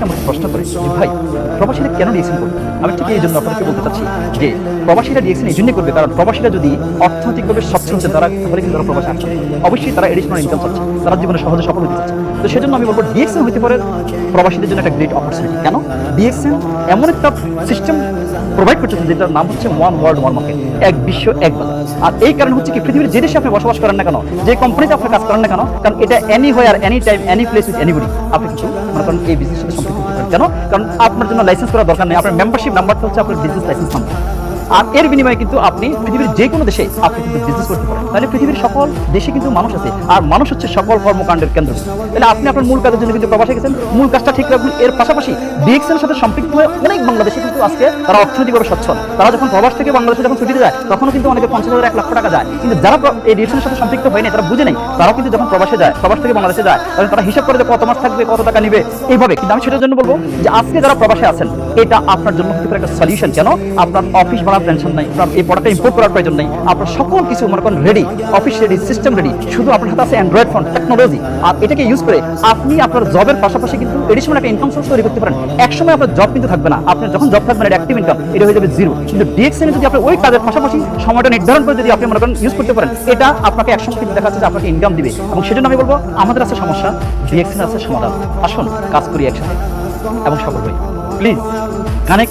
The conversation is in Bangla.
অনেকে আমাকে প্রশ্ন করে যে ভাই প্রবাসীরা কেন ডিএক্সএন করবে? আমি ঠিক এই জন্য আপনাকে বলতে চাচ্ছি যে প্রবাসীরা ডিএক্সএন এই জন্যই করবে, কারণ প্রবাসীরা যদি অর্থনৈতিকভাবে সচ্ছল হচ্ছে তাহলে কিন্তু তারা প্রবাসে আসছে, অবশ্যই তারা এডিশনাল ইনকাম চাচ্ছে, তারা জীবনে সহজে সফল হতে চাচ্ছে। তো সেজন্য আমি বলবো ডিএক্সএন হতে পারে প্রবাসীদের জন্য একটা গ্রেট অপরচুনিটি। কেন? ডিএক্সএন এমন একটা সিস্টেম প্রোভাইড করতেছে যেটার নাম হচ্ছে ওয়ান ওয়ার্ল্ড ওয়ান মার্কেট, এক বিশ্ব এক বাজার। আর এই কারণ হচ্ছে কি পৃথিবীর যে দেশে আপনি বসবাস করেন না কেন, যে কোম্পানিতে আপনি কাজ করেন না কেন, কারণ এটা any where any time any place with anybody আপনি কিন্তু মনে করেন এই বিজনেসের সাথে সম্পৃক্ত হতে পারেন। কেন? কারণ আপনার জন্য লাইসেন্স করার দরকার নেই, আপনার মেম্বারশিপ নাম্বারটা হচ্ছে আপনার বিজনেস লাইসেন্স নাম্বার। আর এর বিনিময়ে কিন্তু আপনি পৃথিবীর যে কোনো দেশে আপনি কিন্তু বিজনেস করতে পারেন। তাহলে পৃথিবীর সকল দেশে কিন্তু মানুষ আছে, আর মানুষ হচ্ছে সকল কর্মকাণ্ডের কেন্দ্র। তাহলে আপনি আপনার মূল কাজের জন্য কিন্তু প্রবাসে গেছেন, মূল কাজটা ঠিক রাখবেন। এর পাশাপাশি ডিএক্সএন এর সাথে সম্পৃক্ত হয়ে অনেক বাংলাদেশে কিন্তু আজকে তারা অর্থনৈতিকভাবে সচ্ছল। তারা যখন প্রবাস থেকে বাংলাদেশে যখন ছুটিতে যায় তখনও কিন্তু অনেকে 50,000 1 লাখ টাকা যায়। কিন্তু যারা এই ডিএক্সএন এর সাথে সম্পৃক্ত হয়নি, তারা বুঝে নেই, তারাও কিন্তু যখন প্রবাসে যায়, প্রবাস থেকে বাংলাদেশে যায়, তখন তারা হিসাব করে যে কত মাস থাকবে, কত টাকা নিবে, এইভাবে। কিন্তু আমি সেটার জন্য বলবো যে আজকে যারা প্রবাসে আছেন, এটা আপনার জন্য হতে পারে একটা সলিউশন। কেন? আপনার অফিস ভাড়ার টেনশন নাই, আপনার এই প্রোডাক্টটা ইম্পোর্ট করার প্রয়োজন নেই, আপনার সকল কিছু মনে করেন ready, office ready, system ready, শুধু আপনার হাতে আছে অ্যান্ড্রয়েড ফোন টেকনোলজি। আর এটাকে ইউজ করে আপনি আপনার জবের পাশাপাশি কিন্তু এডিশনাল একটা ইনকাম সোর্স তৈরি করতে পারেন। একসময় আপনার জব কিন্তু থাকবে না, আপনার যখন জব থাকবে না এটা অ্যাক্টিভ ইনকাম, এটা হয়ে যাবে জিরো। কিন্তু ডিএক্সএন যদি আপনি ওই কাজের পাশাপাশি সময়টা নির্ধারণ করে যদি আপনি মনে করেন ইউজ করতে পারেন, এটা আপনাকে একসময় কিন্তু দেখা যাচ্ছে যে আপনাকে ইনকাম দিবে। এবং সেজন্য আমি বলবো আমাদের আছে সমস্যা, ডিএক্সএন আছে সমাধান। আসুন কাজ করি একসাথে এবং সফল হই। Please connect.